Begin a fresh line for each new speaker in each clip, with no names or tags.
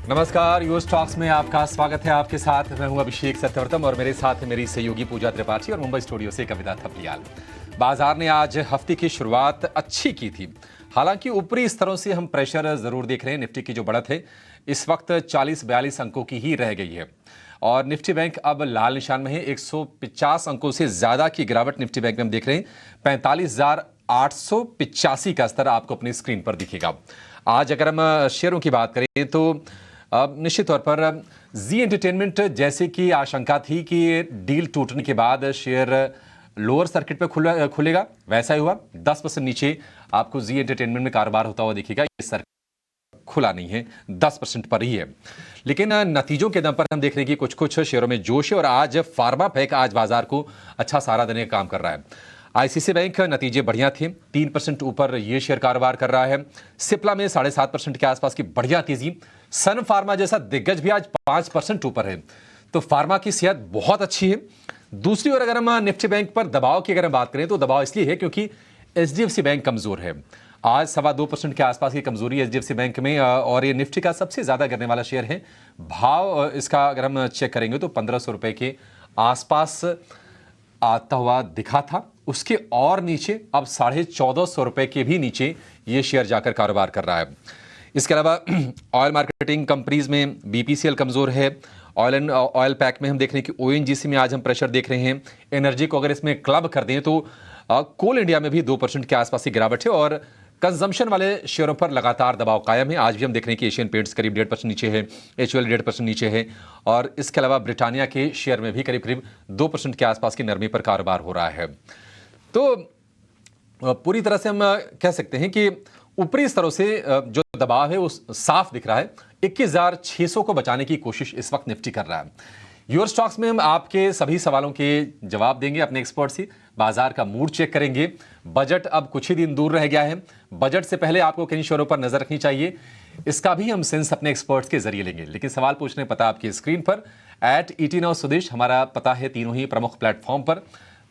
नमस्कार, US talks में आपका स्वागत है। आपके साथ मैं हूं अभिषेक सत्यवर्तम और मेरे साथ है मेरी सहयोगी पूजा त्रिपाठी और मुंबई स्टूडियो से कविता थपलियाल। बाजार ने आज हफ्ते की शुरुआत अच्छी की थी। हालांकि ऊपरी स्तरों से हम प्रेशर जरूर देख रहे हैं। निफ्टी की जो बढ़त है इस वक्त 40-42 अंकों की ही रह गई है और निफ्टी बैंक अब लाल निशान में है। 150 अंकों से ज्यादा की गिरावट निफ्टी बैंक में हम देख रहे हैं। 45,885 का स्तर आपको अपनी स्क्रीन पर दिखेगा। आज अगर हम शेयरों की बात करें तो निश्चित तौर पर जी एंटरटेनमेंट जैसे कि आशंका थी कि डील टूटने के बाद शेयर लोअर सर्किट पे खुलेगा, वैसा ही हुआ। 10% नीचे आपको जी एंटरटेनमेंट में कारोबार होता हुआ दिखेगा। ये सर्किट खुला नहीं है, 10% पर ही है। लेकिन नतीजों के दम पर हम देख रहे हैं कि कुछ कुछ शेयरों में जोश है और आज फार्मा पैक आज बाजार को अच्छा सहारा देने का काम कर रहा है। आईसीआईसीआई बैंक नतीजे बढ़िया थे, 3% ऊपर ये शेयर कारोबार कर रहा है। सिप्ला में 7.5% के आसपास की बढ़िया तेजी। सन फार्मा जैसा दिग्गज भी आज 5% ऊपर है। तो फार्मा की सेहत बहुत अच्छी है। दूसरी ओर अगर हम निफ्टी बैंक पर दबाव की अगर हम बात करें तो दबाव इसलिए है क्योंकि एचडीएफसी बैंक कमजोर है। आज 2.25% के आसपास की कमजोरी एचडीएफसी बैंक में और ये निफ्टी का सबसे ज्यादा गिरने वाला शेयर है। भाव इसका अगर हम चेक करेंगे तो 1500 रुपए के आसपास आता हुआ दिखा था। उसके और नीचे अब 1450 रुपए के भी नीचे ये शेयर जाकर कारोबार कर रहा है। इसके अलावा ऑयल मार्केटिंग कंपनीज में बीपीसीएल कमजोर है। ऑयल पैक में हम देख रहे हैं कि ओएनजीसी में आज हम प्रेशर देख रहे हैं। एनर्जी को अगर इसमें क्लब कर दें तो कोल इंडिया में भी 2% के आसपास की गिरावट है और कंजम्पशन वाले शेयरों पर लगातार दबाव कायम है। आज भी हम देख रहे हैं कि एशियन पेंट्स करीब 1.5% नीचे है, एचयूएल 1.5% नीचे है और इसके अलावा ब्रिटानिया के शेयर में भी करीब करीब 2% के आसपास की नरमी पर कारोबार हो रहा है। तो पूरी तरह से हम कह सकते हैं कि ऊपरी स्तरों से जो दबाव है वो साफ दिख रहा है। 21,600 को बचाने की कोशिश इस वक्त निफ्टी कर रहा है। यूएस स्टॉक्स में हम आपके सभी सवालों के जवाब देंगे अपने एक्सपर्ट से। बाजार का मूड चेक करेंगे। बजट अब कुछ ही दिन दूर रह गया है। बजट से पहले आपको किन शेयरों पर नजर रखनी चाहिए इसका भी हम सेंस अपने एक्सपर्ट्स के जरिए लेंगे। लेकिन सवाल पूछने पता आपकी स्क्रीन पर @ET Now सुदेश हमारा पता है तीनों ही प्रमुख प्लेटफॉर्म पर,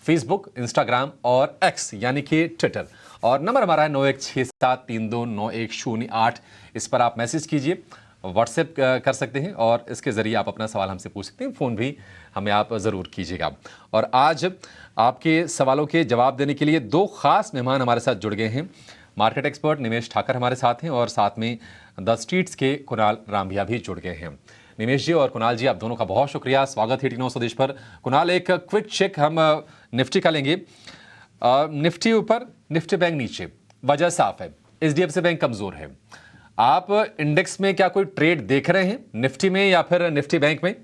फेसबुक, इंस्टाग्राम और एक्स यानी कि ट्विटर। और नंबर हमारा है 9167329108। इस पर आप मैसेज कीजिए, व्हाट्सएप कर सकते हैं और इसके जरिए आप अपना सवाल हमसे पूछ सकते हैं। फ़ोन भी हमें आप ज़रूर कीजिएगा। और आज आपके सवालों के जवाब देने के लिए दो खास मेहमान हमारे साथ जुड़ गए हैं। मार्केट एक्सपर्ट निमेश ठाकर हमारे साथ हैं और साथ में द स्ट्रीट्स के कुणाल रामभिया भी जुड़ गए हैं। निमेश जी और कुणाल जी, आप दोनों का बहुत शुक्रिया। स्वागत है ET Now स्वदेश पर। कुणाल, एक क्विक चेक हम निफ्टी का लेंगे। निफ्टी ऊपर, निफ्टी बैंक नीचे, वजह साफ है, एचडीएफसी बैंक कमजोर है। आप इंडेक्स में क्या कोई ट्रेड देख रहे हैं निफ्टी में या फिर निफ्टी बैंक में?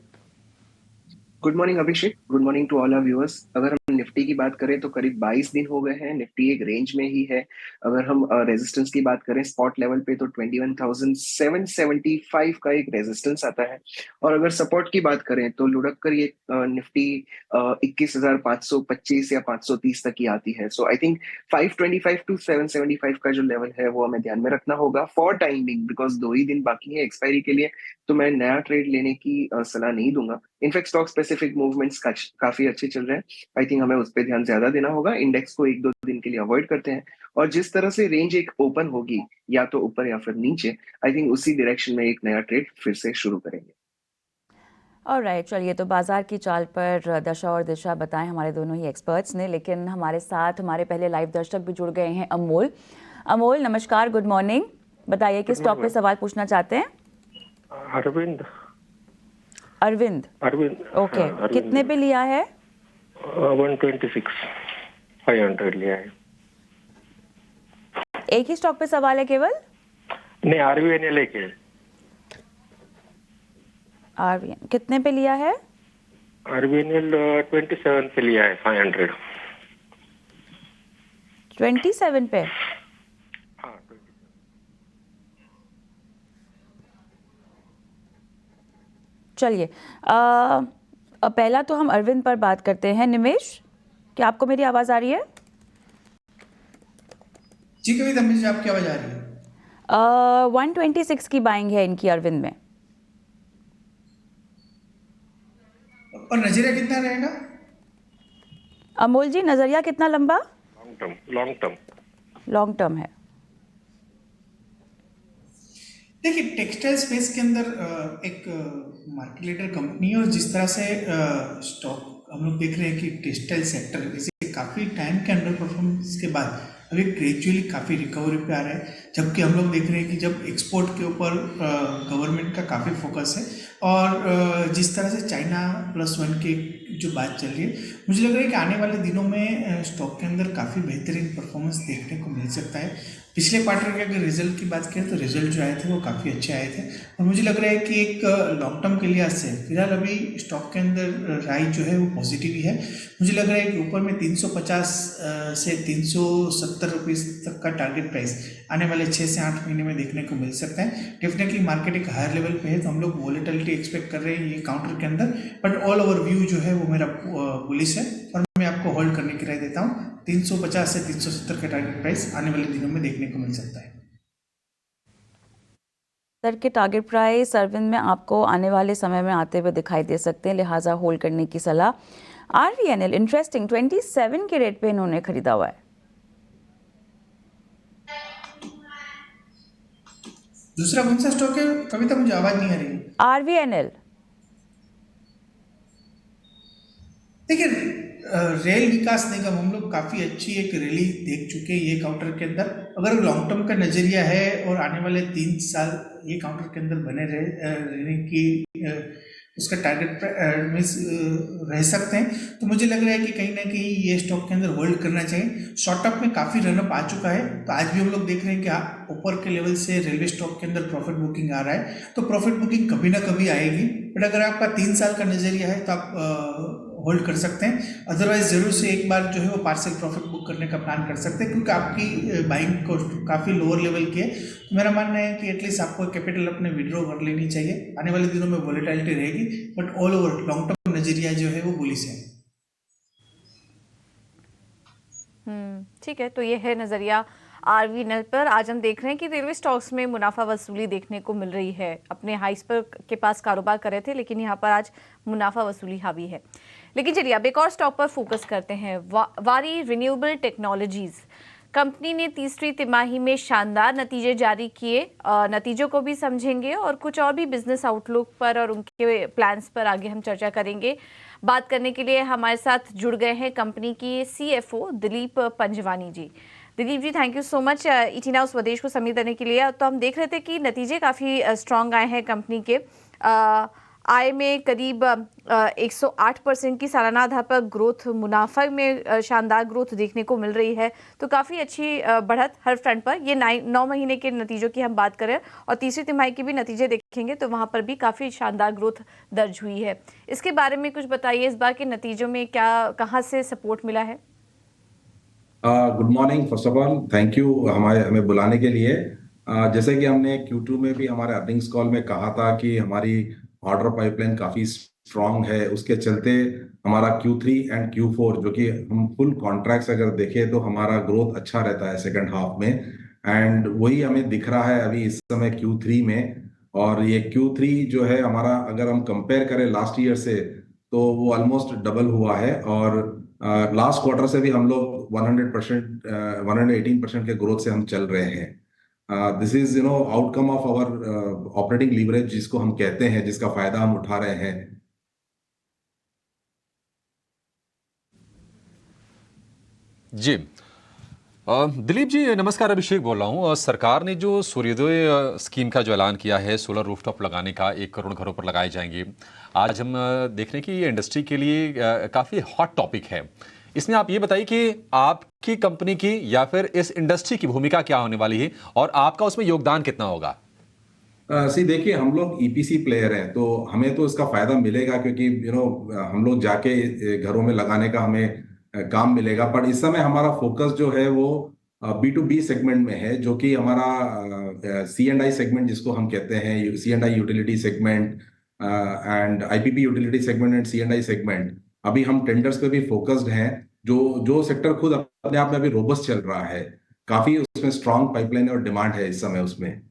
Good morning Abhishek, good morning to all our viewers. अगर हम निफ्टी की बात करें तो करीब 22 दिन हो गए हैं, निफ्टी एक रेंज में ही है। अगर हम रेजिस्टेंस की बात करें स्पॉट लेवल पे तो 21,775 का एक रेजिस्टेंस आता है। और अगर सपोर्ट की बात करें तो लुढ़क कर ये निफ्टी 21,525 या 530 तक की आती है। सो आई थिंक 525 टू 775 का जो लेवल है वो हमें ध्यान में रखना होगा फॉर टाइम बिंग, बिकॉज 2 ही दिन बाकी है एक्सपायरी के लिए। तो मैं नया ट्रेड लेने की सलाह नहीं दूंगा। इनफैक्ट स्टॉक स्पेसिफिक मूवमेंट्स काफी अच्छे चल रहे हैं। आई थिंक हमें उस पर ध्यान ज्यादा देना होगा। इंडेक्स को 1-2 दिन के लिए अवॉइड करते हैं और जिस तरह से रेंज एक ओपन होगी या तो ऊपर या फिर नीचे, आई थिंक उसी डायरेक्शन में एक नया ट्रेड फिर से शुरू करेंगे।
ऑलराइट, चलिए तो बाजार की चाल पर दशा और दिशा बताएं हमारे दोनों ही एक्सपर्ट्स ने। लेकिन हमारे साथ हमारे पहले लाइव दर्शक भी जुड़ गए हैं। अमोल, नमस्कार, गुड मॉर्निंग। बताइए किस स्टॉक पे सवाल पूछना चाहते हैं?
अरविंद।
ओके, कितने पे लिया है?
126,500 लिया है।
एक ही स्टॉक पे सवाल है केवल?
नहीं, आरवीएनएल लेके।
आरवीएन कितने पे लिया है?
आरवीएनएल 27 पे लिया है 500।
27 पे?
हाँ,
चलिए, पहला तो हम अरविंद पर बात करते हैं। निमेश, क्या आपको मेरी आवाज आ रही है?
जी कविता, मुझे आपकी आवाज आ रही है।
126 की बाइंग है इनकी अरविंद में।
और नजरिया कितना रहेगा?
अमोल जी, नजरिया कितना लंबा?
Long term.
लॉन्ग टर्म है।
देखिए, टेक्सटाइल स्पेस के अंदर एक मार्केट लीडर कंपनी है, और जिस तरह से स्टॉक हम लोग देख रहे हैं कि टेक्सटाइल सेक्टर इसे काफ़ी टाइम के अंडर परफॉर्मेंस के बाद अभी ग्रेजुअली काफ़ी रिकवरी पे आ रहा है, जबकि हम लोग देख रहे हैं कि जब एक्सपोर्ट के ऊपर गवर्नमेंट का काफ़ी फोकस है, और जिस तरह से चाइना +1 की जो बात चल रही है, मुझे लग रहा है कि आने वाले दिनों में स्टॉक के अंदर काफ़ी बेहतरीन परफॉर्मेंस देखने को मिल सकता है। पिछले क्वार्टर के अगर रिजल्ट की बात करें तो रिजल्ट जो आए थे वो काफ़ी अच्छे आए थे, और मुझे लग रहा है कि एक लॉन्ग टर्म के लिहाज से फिलहाल अभी स्टॉक के अंदर राइज जो है वो पॉजिटिव ही है। मुझे लग रहा है कि ऊपर में 350 से 370 रुपीज़ तक का टारगेट प्राइस आने वाले 6 से 8 महीने में देखने को मिल सकता है। डेफिनेटली मार्केट एक हायर लेवल पे है, तो हम लोग वॉलेटिलिटी एक्सपेक्ट कर रहे हैं ये काउंटर के अंदर, बट ऑल ओवर व्यू जो है वो मेरा बुलिश है, और मैं आपको होल्ड करने की राय देता हूँ। 350 से 370 का टारगेट प्राइस आने वाले दिनों में देखने को मिल सकता है।
सर के टारगेट प्राइस अरविंद में आपको आने वाले समय में आते हुए दिखाई दे सकते हैं, लिहाजा होल्ड करने की सलाह। RVNL इंटरेस्टिंग 27 के रेट पे इन्होंने खरीदा हुआ है।
दूसरा कौन सा स्टॉक है कविता, मुझे आवाज नहीं आ रही है।
RVNL
देखिए, रेल विकास निगम हम लोग काफ़ी अच्छी एक रैली देख चुके हैं ये काउंटर के अंदर। अगर लॉन्ग टर्म का नज़रिया है और आने वाले 3 साल ये काउंटर के अंदर बने रहने की उसका टारगेट मीन्स रह सकते हैं, तो मुझे लग रहा है कि कहीं ना कहीं ये स्टॉक के अंदर होल्ड करना चाहिए। शॉर्ट टर्म में काफ़ी रनअप आ चुका है, तो आज भी हम लोग देख रहे हैं कि ऊपर के लेवल से रेलवे स्टॉक के अंदर प्रॉफिट बुकिंग आ रहा है, तो प्रॉफिट बुकिंग कभी ना कभी आएगी। बट अगर आपका 3 साल का नज़रिया है तो आप होल्ड कर सकते हैं। अदरवाइज जरूर से एक बार जो है वो पार्सल प्रॉफिट बुक करने का प्लान कर सकते हैं, क्योंकि आपकी बाइंग कॉस्ट काफ़ी लोअर लेवल की है। तो मेरा मानना है कि एटलीस्ट आपको कैपिटल अपने विड्रॉ कर लेनी चाहिए। आने वाले दिनों में वॉलेटिलिटी रहेगी, but all over long term नजरिया जो है वो बुलिश है।
ठीक है, तो ये है नज़रिया RVNL पर। आज हम देख रहे हैं कि रेलवे स्टॉक्स में मुनाफा वसूली देखने को मिल रही है। अपने हाइस पर के पास कारोबार कर रहे थे, लेकिन यहाँ पर आज मुनाफा वसूली हावी है। लेकिन चलिए अब एक और स्टॉक पर फोकस करते हैं। वारी रिन्यूएबल टेक्नोलॉजीज कंपनी ने तीसरी तिमाही में शानदार नतीजे जारी किए। नतीजों को भी समझेंगे और कुछ और भी बिजनेस आउटलुक पर और उनके प्लान्स पर आगे हम चर्चा करेंगे। बात करने के लिए हमारे साथ जुड़ गए हैं कंपनी की CFO Dilip Panjwani ji. Dilip ji, thank you so much ET Now स्वदेश को समय देने के लिए। तो हम देख रहे थे कि नतीजे काफ़ी स्ट्रांग आए हैं कंपनी के। आय में करीब 108% की सालाना आधार पर ग्रोथ, मुनाफा में शानदार ग्रोथ देखने को मिल रही है। तो काफ़ी अच्छी बढ़त हर फ्रंट पर। ये 9 महीने के नतीजों की हम बात करें और तीसरी तिमाही के भी नतीजे देखेंगे तो वहाँ पर भी काफ़ी शानदार ग्रोथ दर्ज हुई है। इसके बारे में कुछ बताइए, इस बार के नतीजों में कहाँ से सपोर्ट मिला है?
Good morning. First of all thank you हमें बुलाने के लिए। जैसे कि हमने Q2 में भी हमारे अर्निंग्स कॉल में कहा था कि हमारी ऑर्डर पाइपलाइन काफ़ी स्ट्रांग है, उसके चलते हमारा Q3 एंड Q4 जो कि हम फुल कॉन्ट्रैक्ट्स अगर देखें तो हमारा ग्रोथ अच्छा रहता है सेकंड हाफ में, एंड वही हमें दिख रहा है अभी इस समय Q3 में। और ये Q3 जो है हमारा, अगर हम कंपेयर करें लास्ट ईयर से, तो वो ऑलमोस्ट डबल हुआ है। और लास्ट क्वार्टर से भी हम लोग 100% 118% के ग्रोथ से हम चल रहे हैं। This is outcome of our operating leverage जिसको हम कहते हैं, जिसका फायदा हम उठा रहे हैं।
जी दिलीप जी नमस्कार, अभिषेक बोल रहा हूँ। सरकार ने जो सूर्योदय स्कीम का जो ऐलान किया है, सोलर रूफटॉप लगाने का 1 करोड़ घरों पर लगाए जाएंगे। आज हम देख रहे हैं कि ये इंडस्ट्री के लिए काफ़ी हॉट टॉपिक है। इसमें आप ये बताइए कि आपकी कंपनी की या फिर इस इंडस्ट्री की भूमिका क्या होने वाली है और आपका उसमें योगदान कितना होगा?
देखिए, हम लोग EPC प्लेयर हैं, तो हमें तो इसका फायदा मिलेगा, क्योंकि हम लोग जाके घरों में लगाने का हमें काम मिलेगा। पर इस समय हमारा फोकस जो है वो B2B सेगमेंट में है, जो कि हमारा C&I सेगमेंट जिसको हम कहते हैं, C&I utility segment and IPP utility segment and C&I segment. अभी हम टेंडर्स पे भी फोकस्ड हैं। जो सेक्टर खुद अपने आप में अभी रोबस्ट चल रहा है, काफी उसमें स्ट्रांग पाइपलाइन और डिमांड है इस समय उसमें।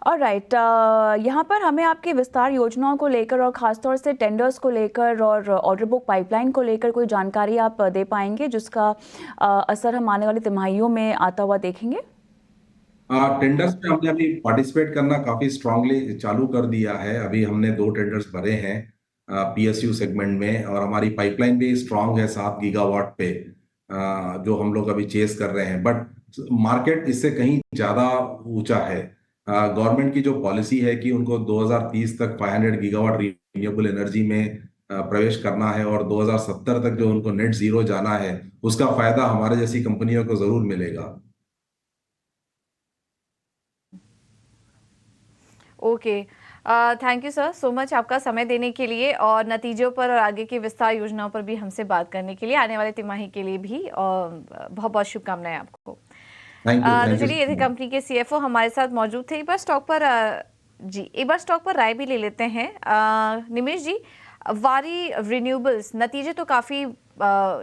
ऑलराइट, यहाँ पर हमें आपकी विस्तार योजनाओं को लेकर और ख़ासतौर से टेंडर्स को लेकर और ऑर्डर बुक पाइपलाइन को लेकर कोई जानकारी आप दे पाएंगे जिसका असर हम आने वाली तिमाहियों में आता हुआ देखेंगे?
टेंडर्स में हमने अभी पार्टिसिपेट करना काफी स्ट्रांगली चालू कर दिया है। अभी हमने 2 टेंडर्स भरे हैं पीएसयू सेगमेंट में, और हमारी पाइपलाइन भी स्ट्रांग है 7 गीगावाट पे, जो हम लोग अभी चेस कर रहे हैं। बट मार्केट इससे कहीं ज्यादा ऊंचा है। गवर्नमेंट की जो पॉलिसी है कि उनको 2030 तक 500 गीगावाट रिन्यूएबल एनर्जी में प्रवेश करना है, और 2070 तक जो उनको नेट जीरो जाना है, उसका फायदा हमारे जैसी कंपनियों को जरूर मिलेगा।
Okay, thank you sir so much आपका समय देने के लिए और नतीजों पर और आगे की विस्तार योजनाओं पर भी हमसे बात करने के लिए, आने वाले तिमाही के लिए भी, और बहुत बहुत शुभकामनाएं आपको।
Thank you.
तो चलिए, ये थे कंपनी के सीएफओ हमारे साथ मौजूद थे। एक बार स्टॉक पर राय भी ले लेते हैं। निमेश जी, वारी रिन्यूएबल्स नतीजे तो काफ़ी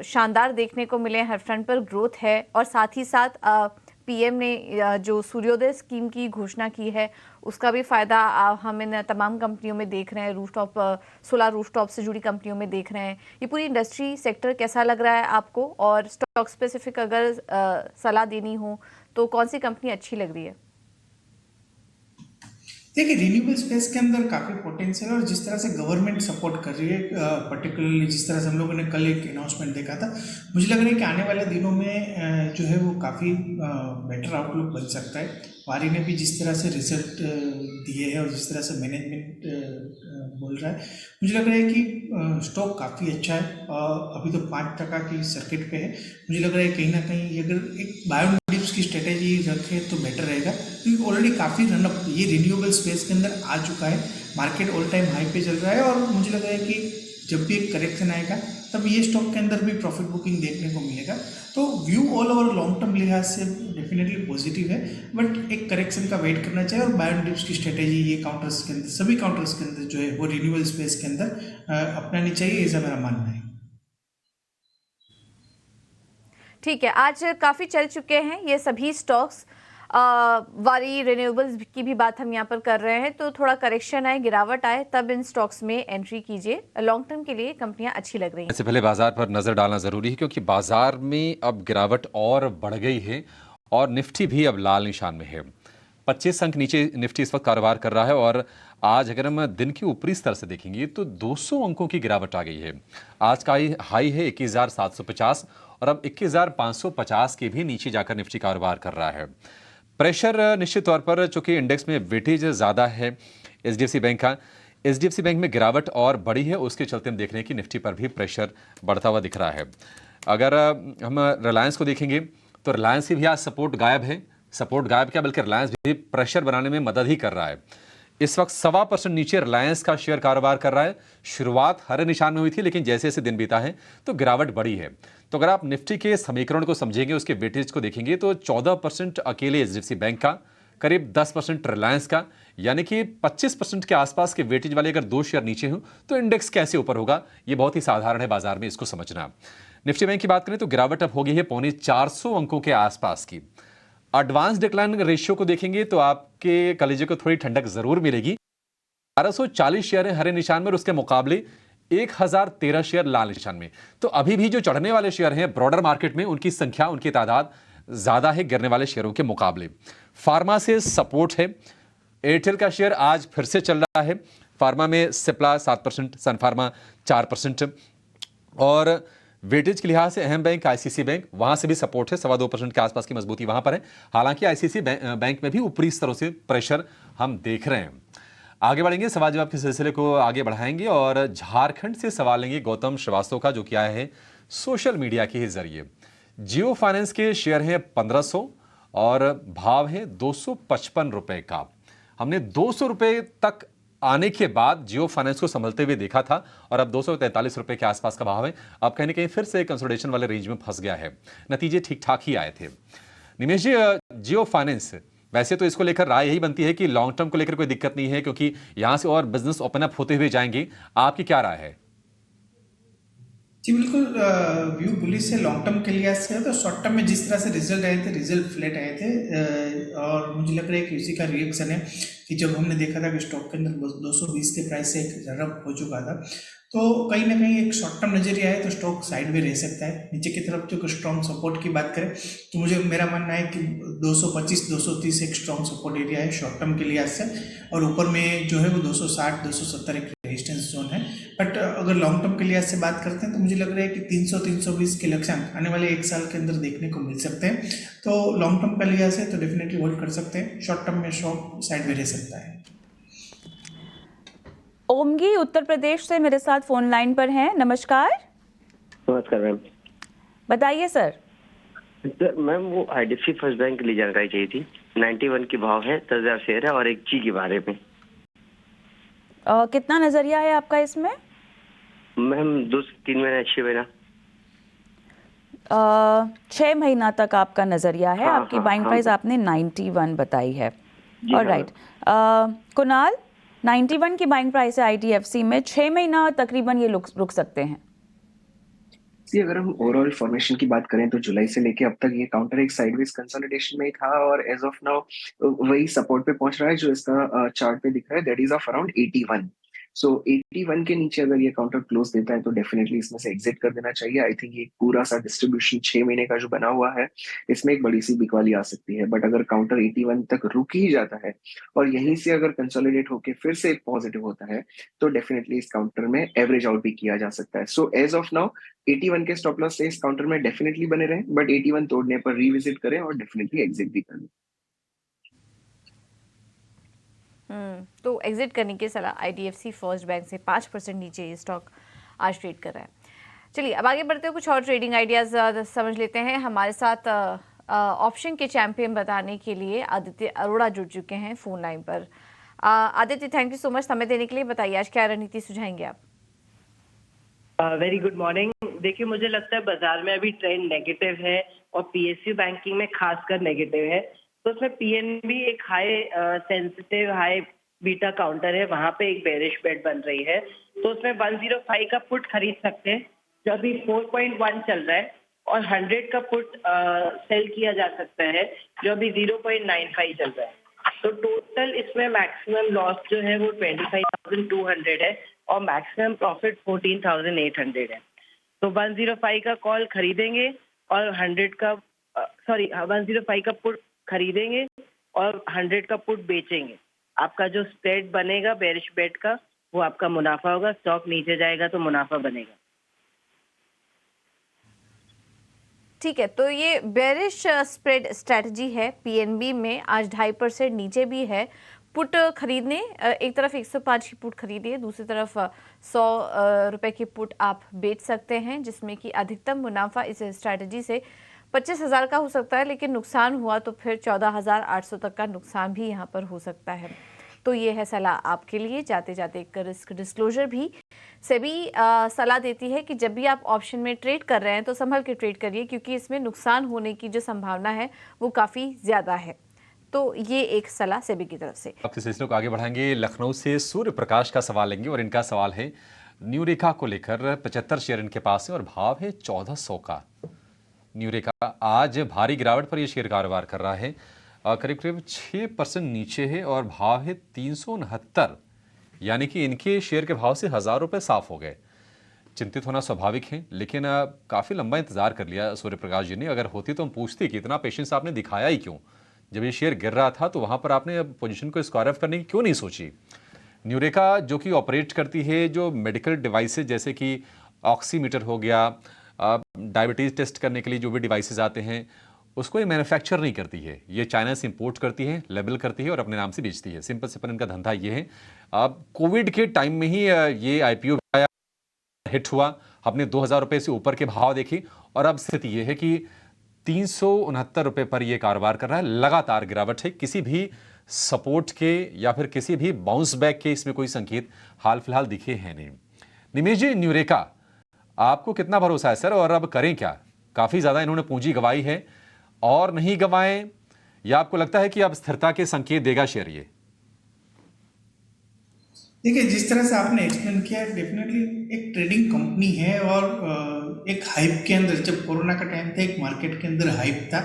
शानदार देखने को मिले, हर फ्रंट पर ग्रोथ है, और साथ ही साथ पीएम ने जो सूर्योदय स्कीम की घोषणा की है उसका भी फ़ायदा हम इन तमाम कंपनियों में देख रहे हैं, रूफटॉप सोलर रूफटॉप से जुड़ी कंपनियों में देख रहे हैं। ये पूरी इंडस्ट्री सेक्टर कैसा लग रहा है आपको, और स्टॉक स्पेसिफिक अगर सलाह देनी हो तो कौन सी कंपनी अच्छी लग रही है?
देखिए, रिन्यूएबल स्पेस के अंदर काफ़ी पोटेंशियल है, और जिस तरह से गवर्नमेंट सपोर्ट कर रही है, पर्टिकुलरली जिस तरह से हम लोगों ने कल एक अनाउंसमेंट देखा था, मुझे लग रहा है कि आने वाले दिनों में जो है वो काफ़ी बेटर आउटलुक बन सकता है। वारी ने भी जिस तरह से रिजल्ट दिए हैं और जिस तरह से मैनेजमेंट बोल रहा है, मुझे लग रहा है कि स्टॉक काफ़ी अच्छा है। अभी तो 5% की सर्किट पे है। मुझे लग रहा है कहीं ना कहीं अगर एक बायो डिप्स की स्ट्रेटेजी रखें तो बेटर रहेगा, क्योंकि ऑलरेडी काफ़ी रनअप ये रिन्यूएबल स्पेस के अंदर आ चुका है। मार्केट ऑल टाइम हाई पे चल रहा है, और मुझे लग रहा है कि जब भी एक करेक्शन आएगा तब ये स्टॉक के अंदर भी प्रॉफिट बुकिंग देखने को मिलेगा। तो view all over long term लिहाज से डेफिनेटली पॉजिटिव है, बट एक करेक्शन का वेट करना चाहिए। और बायो डिप्स की स्ट्रेटेजी ये काउंटर्स के अंदर, सभी काउंटर्स के अंदर जो है वो रिन्यूएबल स्पेस के अंदर अपनानी चाहिए, ऐसा मेरा मानना है।
ठीक है, आज काफ़ी चल चुके हैं ये सभी स्टॉक्स। वारी रिन्यूएबल्स की भी बात हम यहाँ पर कर रहे हैं, तो थोड़ा करेक्शन आए, गिरावट आए, तब इन स्टॉक्स में एंट्री कीजिए। लॉन्ग टर्म के लिए कंपनियां अच्छी लग रही हैं।
इससे पहले बाजार पर नजर डालना जरूरी है, क्योंकि बाजार में अब गिरावट और बढ़ गई है, और निफ्टी भी अब लाल निशान में है। 25 अंक नीचे निफ्टी इस वक्त कारोबार कर रहा है, और आज अगर हम दिन की ऊपरी स्तर से देखेंगे तो 200 अंकों की गिरावट आ गई है। आज का हाई है 21,750, और अब 21,550 के भी नीचे जाकर निफ्टी कारोबार कर रहा है। प्रेशर निश्चित तौर पर, चूंकि इंडेक्स में वेटेज ज़्यादा है एचडीएफसी बैंक का, एचडीएफसी बैंक में गिरावट और बढ़ी है, उसके चलते हम देख रहे हैं कि निफ्टी पर भी प्रेशर बढ़ता हुआ दिख रहा है। अगर हम रिलायंस को देखेंगे तो रिलायंस की भी आज सपोर्ट गायब है। सपोर्ट गायब क्या, बल्कि रिलायंस भी प्रेशर बनाने में मदद ही कर रहा है। इस वक्त 1.25% नीचे रिलायंस का शेयर कारोबार कर रहा है। शुरुआत हरे निशान में हुई थी, लेकिन जैसे जैसे दिन बीता है तो गिरावट बढ़ी है। तो अगर आप निफ्टी के समीकरण को समझेंगे, उसके वेटेज को देखेंगे, तो 14% अकेले एचडीएफसी बैंक का, करीब 10% रिलायंस का, यानी कि 25% के आसपास के वेटेज वाले अगर 2 शेयर नीचे हों तो इंडेक्स कैसे ऊपर होगा, ये बहुत ही साधारण है बाजार में इसको समझना। निफ्टी बैंक की बात करें तो गिरावट अब हो गई है 450 अंकों के आसपास की। एडवांस डिक्लाइन रेशियो को देखेंगे तो आपके कलेजे को थोड़ी ठंडक जरूर मिलेगी। 1240 शेयर है हरे निशान में, और उसके मुकाबले 1013 शेयर लाल निशान में। तो अभी भी जो चढ़ने वाले शेयर हैं ब्रॉडर मार्केट में, उनकी संख्या, उनकी तादाद ज्यादा है गिरने वाले शेयरों के मुकाबले। फार्मा से सपोर्ट है। एयरटेल का शेयर आज फिर से चल रहा है। फार्मा में सिप्ला 7%, सन फार्मा 4%, और वेटेज के लिहाज से अहम बैंक आईसीसी बैंक, वहां से भी सपोर्ट है। 2.25% के आसपास की मजबूती वहां पर है। हालांकि आईसीसी बैंक में भी ऊपरी स्तरों से प्रेशर हम देख रहे हैं। आगे बढ़ेंगे, सवाल जवाब के सिलसिले को आगे बढ़ाएंगे, और झारखंड से सवाल लेंगे गौतम श्रीवास्तव का, जो किया है सोशल मीडिया के जरिए। जियो फाइनेंस के शेयर हैं 1500, और भाव है 255 रुपए का। हमने 200 रुपए तक आने के बाद जियो फाइनेंस को संभलते हुए देखा था, और अब 243 रुपए के आसपास का भाव है। अब कहीं ना कहीं फिर से कंसोलिडेशन वाले रेंज में फंस गया है। नतीजे ठीक ठाक ही आए थे। निमेश जी, जियो फाइनेंस, वैसे तो इसको लेकर राय यही बनती है कि लॉन्ग टर्म को लेकर कोई दिक्कत नहीं है, क्योंकि यहां से और बिजनेस ओपन अप होते हुए जाएंगे। आपकी क्या राय है?
जी बिल्कुल, व्यू बुलिश से लॉन्ग टर्म के लिहाज से है। तो शॉर्ट टर्म में जिस तरह से रिजल्ट आए थे, रिजल्ट फ्लैट आए थे, और मुझे लग रहा है कि उसी का रिएक्शन है कि जब हमने देखा था कि स्टॉक के अंदर 220 के प्राइस से एक रनअप हो चुका था, तो कहीं ना कहीं एक शॉर्ट टर्म नजरिया है तो स्टॉक साइड में रह सकता है। नीचे की तरफ जो स्ट्रॉन्ग सपोर्ट की बात करें तो मेरा मानना है कि 225 230 एक स्ट्रॉन्ग सपोर्ट एरिया है शॉर्ट टर्म के लिहाज से, और ऊपर में जो है वो 260 270 एक रेजिस्टेंस जोन है। बट अगर लॉन्ग टर्म के लिहाज से बात करते हैं तो मुझे लग रहा है कि 300 320 के लक्ष्यांक आने वाले एक साल के अंदर देखने को मिल सकते हैं। तो लॉन्ग टर्म का लिहाज से तो डेफिनेटली होल्ड कर सकते हैं, शॉर्ट टर्म में स्टॉक साइड में रह सकता है।
ओमगी उत्तर प्रदेश से मेरे साथ फोन लाइन पर हैं। नमस्कार।
नमस्कार मैम।
बताइए सर।
सर मैम वो IDFC फर्स्ट बैंक के लिए जानकारी चाहिए थी। 91 की भाव है, 10,000 शेयर है और एक जी के बारे में।
कितना नजरिया है आपका इसमें?
मैम 2 से 3 महीना, 6 महीना।
6 महीना तक आपका नजरिया है।
हाँ,
आपकी
हाँ,
बाइंग
हाँ।
प्राइस आपने 91 बताई है।
जी
और
हाँ।
राइट, कुणाल 91 की बाइंग प्राइस है IDFC में, 6 महीना तकरीबन ये रुक सकते हैं।
अगर हम ओवरऑल फॉर्मेशन की बात करें तो जुलाई से लेके अब तक ये काउंटर एक साइडवेज कंसोलिडेशन में ही था और एज ऑफ नाउ वही सपोर्ट पे पहुंच रहा है जो इसका चार्ट पे दिख रहा है, दैट इज ऑफ अराउंड 81। सो 81 के नीचे अगर ये काउंटर क्लोज देता है तो डेफिनेटली इसमें से एग्जिट कर देना चाहिए। आई थिंक ये पूरा सा डिस्ट्रीब्यूशन 6 महीने का जो बना हुआ है इसमें एक बड़ी सी बिकवाली आ सकती है। बट अगर काउंटर 81 तक रुक ही जाता है और यहीं से अगर कंसोलिडेट होके फिर से एक पॉजिटिव होता है तो डेफिनेटली इस काउंटर में एवरेज आउट भी किया जा सकता है। सो एज ऑफ नाउ 81 के स्टॉप लॉस से इस काउंटर में डेफिनेटली बने रहें, बट 81 तोड़ने पर रिविजिट करें और डेफिनेटली एग्जिट भी करें।
तो एग्जिट करने की सलाह IDFC फर्स्ट बैंक से 5% नीचे ये स्टॉक आज ट्रेड कर रहा है। चलिए अब आगे बढ़ते हुए कुछ और ट्रेडिंग आइडियाज समझ लेते हैं। हमारे साथ ऑप्शन के चैंपियन बताने के लिए आदित्य अरोड़ा जुड़ चुके हैं फोन लाइन पर। Aditya, thank you so much समय देने के लिए। बताइए आज क्या रणनीति सुझाएंगे आप?
Very good morning. देखिए मुझे लगता है बाजार में अभी ट्रेंड नेगेटिव है और PSU बैंकिंग में खासकर नेगेटिव है। तो उसमें PNB एक high sensitive high beta counter है, वहां पे एक बेरिश बेट बन रही है। तो उसमें 105 का पुट खरीद सकते हैं जो अभी 4.1 चल रहा है, और 100 का पुट सेल किया जा सकता है जो अभी 0.95 चल रहा है। तो टोटल इसमें मैक्सिमम लॉस जो है वो 25,200 है और मैक्सिमम प्रॉफिट 14,800 है। तो 105 का कॉल खरीदेंगे और 105 का पुट खरीदेंगे और 100 का पुट बेचेंगे। आपका जो स्प्रेड बनेगा बेरिश बेट का वो आपका मुनाफा होगा। स्टॉक नीचे जाएगा तो मुनाफा बनेगा।
ठीक है, तो ये बेरिश स्प्रेड स्ट्रेटजी है PNB में। आज 2.5% नीचे भी है। पुट खरीदने, एक तरफ 105 की पुट खरीदिए, दूसरी तरफ 100 रुपए की पुट आप बेच सकते हैं, जिसमें कि अधिकतम मुनाफा इस स्ट्रैटेजी से 25,000 का हो सकता है, लेकिन नुकसान हुआ तो फिर 14,800 तक का नुकसान भी यहाँ पर हो सकता है। तो ये है सलाह आपके लिए। जाते जाते एक रिस्क डिस्क्लोजर भी सेबी सलाह देती है कि जब भी आप ऑप्शन में ट्रेड कर रहे हैं तो संभल के ट्रेड करिए, क्योंकि इसमें नुकसान होने की जो संभावना है वो काफ़ी ज़्यादा है। तो ये एक सलाह सेबी की तरफ से।
आपके सिलसिले को आगे बढ़ाएंगे। लखनऊ से सूर्य प्रकाश का सवाल लेंगे और इनका सवाल है न्यूरेका को लेकर। 75 शेयर इनके पास है और भाव है 1400 का। न्यूरेका आज भारी गिरावट पर यह शेयर कारोबार कर रहा है, करीब करीब 6% नीचे है और भाव है 369, यानी कि इनके शेयर के भाव से 1,000 रुपये साफ हो गए। चिंतित होना स्वाभाविक है, लेकिन काफ़ी लंबा इंतजार कर लिया सूर्य प्रकाश जी ने। अगर होती तो हम पूछते कि इतना पेशेंस आपने दिखाया ही क्यों? जब ये शेयर गिर रहा था तो वहाँ पर आपने पोजीशन को स्क्वायर ऑफ करने की क्यों नहीं सोची? न्यूरेका जो कि ऑपरेट करती है जो मेडिकल डिवाइसेज जैसे कि ऑक्सीमीटर हो गया, डायबिटीज़ टेस्ट करने के लिए जो भी डिवाइसेज आते हैं, उसको ये मैन्युफैक्चर नहीं करती है। ये चाइना से इंपोर्ट करती है, लेबल करती है और अपने नाम से बेचती है। सिंपल सिंपल इनका धंधा ये है। अब कोविड के टाइम में ही ये IPO हिट हुआ, अपने 2,000 रुपये से ऊपर के भाव देखे और अब स्थिति ये है कि 369 रुपये पर यह कारोबार कर रहा है। लगातार गिरावट है, किसी भी सपोर्ट के या फिर किसी भी बाउंस बैक के इसमें कोई संकेत हाल फिलहाल दिखे हैं नहीं। निमेश जी, न्यूरेका आपको कितना भरोसा है सर, और अब करें क्या? काफ़ी ज़्यादा इन्होंने पूंजी गंवाई है, और नहीं गंवाएं, या आपको लगता है कि अब स्थिरता के संकेत देगा शेयर ये?
देखिए जिस तरह से आपने एक्सप्लेन किया, डेफिनेटली एक ट्रेडिंग कंपनी है और एक हाइप के अंदर, जब कोरोना का टाइम था एक मार्केट के अंदर हाइप था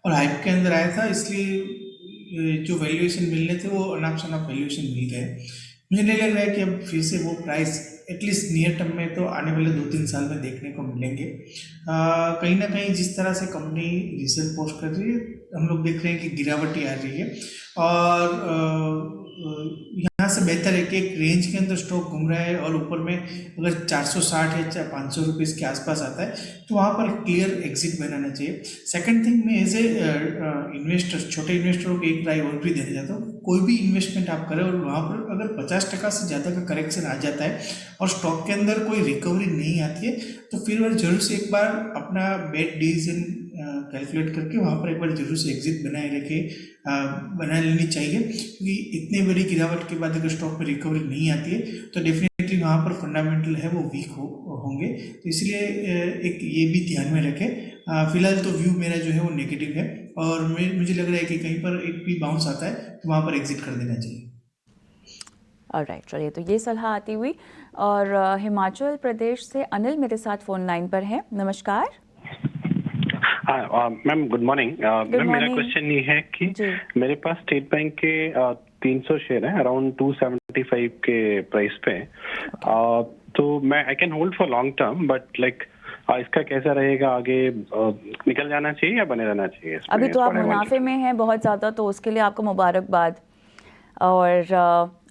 और हाइप के अंदर आया था, इसलिए जो वैल्यूएशन मिलने थे वो अनाप शनाप वैल्यूएशन मिल गए। मुझे नहीं लग रहा है कि अब फिर से वो प्राइस एटलीस्ट नियर टर्म में तो आने वाले 2-3 साल में देखने को मिलेंगे। कहीं ना कहीं जिस तरह से कंपनी रिजल्ट पोस्ट कर रही है, हम लोग देख रहे हैं कि गिरावट ही आ रही है। और यहाँ से बेहतर है कि एक रेंज के अंदर स्टॉक घूम रहा है और ऊपर में अगर 460 या 500 रुपीज़ के आसपास आता है तो वहाँ पर क्लियर एग्जिट बनाना चाहिए। सेकंड थिंग, मैं एज ए इन्वेस्टर, छोटे इन्वेस्टरों को एक राय और भी देना चाहता हूँ। कोई भी इन्वेस्टमेंट आप करें और वहाँ पर अगर 50% से ज़्यादा का करेक्शन आ जाता है और स्टॉक के अंदर कोई रिकवरी नहीं आती है तो फिर वह जरूर से एक बार अपना बेट डिसीजन कैलकुलेट करके वहाँ पर एक बार जरूर से एग्जिट बना लेनी चाहिए, क्योंकि इतनी बड़ी गिरावट के बाद अगर स्टॉक में रिकवरी नहीं आती है तो डेफिनेटली वहाँ पर फंडामेंटल है वो वीक होंगे। तो इसलिए एक ये भी ध्यान में रखें। फिलहाल तो व्यू मेरा जो है वो नेगेटिव है और मुझे लग रहा है कि कहीं पर एक भी बाउंस आता है तो वहाँ पर एग्जिट कर देना चाहिए।
ऑलराइट, चलिए तो ये सलाह आती हुई। और हिमाचल प्रदेश से अनिल मेरे साथ फोन लाइन पर हैं। नमस्कार।
Ma'am good morning. मैम मेरा
morning.
क्वेश्चन ये है कि
जी।
मेरे पास स्टेट बैंक के 300 शेयर है अराउंड 275 के प्राइस पे। तो मैं I can hold for long term, but like इसका कैसा रहेगा आगे? निकल जाना चाहिए या बने रहना चाहिए इसमें?
अभी तो आप मुनाफे में हैं बहुत ज़्यादा, तो उसके लिए आपको मुबारकबाद।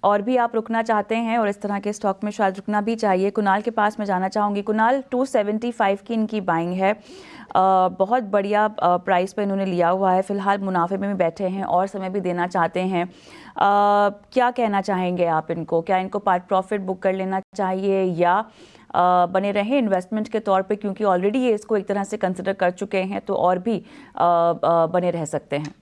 और भी आप रुकना चाहते हैं और इस तरह के स्टॉक में शायद रुकना भी चाहिए। कुणाल के पास मैं जाना चाहूँगी। कुणाल, 275 की इनकी बाइंग है, बहुत बढ़िया प्राइस पे इन्होंने लिया हुआ है। फिलहाल मुनाफे में भी बैठे हैं और समय भी देना चाहते हैं। क्या कहना चाहेंगे आप इनको? क्या इनको पार्ट प्रॉफिट बुक कर लेना चाहिए या बने रहें इन्वेस्टमेंट के तौर पे, क्योंकि ऑलरेडी ये इसको एक तरह से कंसिडर कर चुके हैं तो और भी बने रह सकते हैं?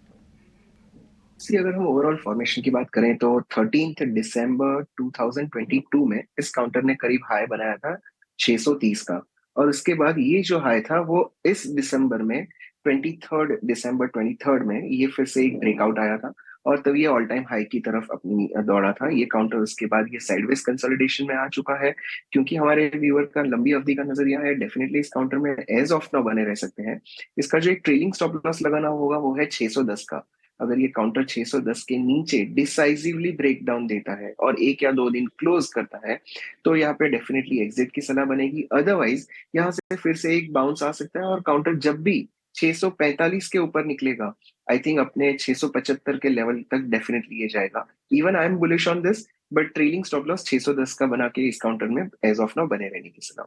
अगर हम ओवरऑल फॉर्मेशन की बात करें तो 13 दिसंबर 2022 में इस काउंटर ने करीब हाई बनाया था 630 का, और उसके बाद ये जो हाई था वो इस दिसंबर में 23 में ये फिर से एक ब्रेकआउट आया था और तब ये ऑल टाइम हाई की तरफ अपनी दौड़ा था ये काउंटर। उसके बाद ये साइडवेज कंसोलिडेशन में आ चुका है। क्योंकि हमारे व्यूअर का लंबी अवधि का नजरिया है, डेफिनेटली इस काउंटर में एज ऑफ नाउ बने रह सकते हैं। इसका जो एक ट्रेलिंग स्टॉप लॉस लगाना होगा वो है 610 का। अगर ये काउंटर 610 के नीचे डिसाइसिवली ब्रेक डाउन देता है और 1 या 2 दिन क्लोज करता है तो यहाँ पे डेफिनेटली एग्जिट की सलाह बनेगी। अदरवाइज यहाँ से फिर से एक बाउंस आ सकता है और काउंटर जब भी 645 के ऊपर निकलेगा, आई थिंक अपने 675 के लेवल तक डेफिनेटली ये जाएगा। Even I am bullish on this, but trailing stop loss 610 का बना के इस काउंटर में एज ऑफ नाउ बने रहने की सलाह।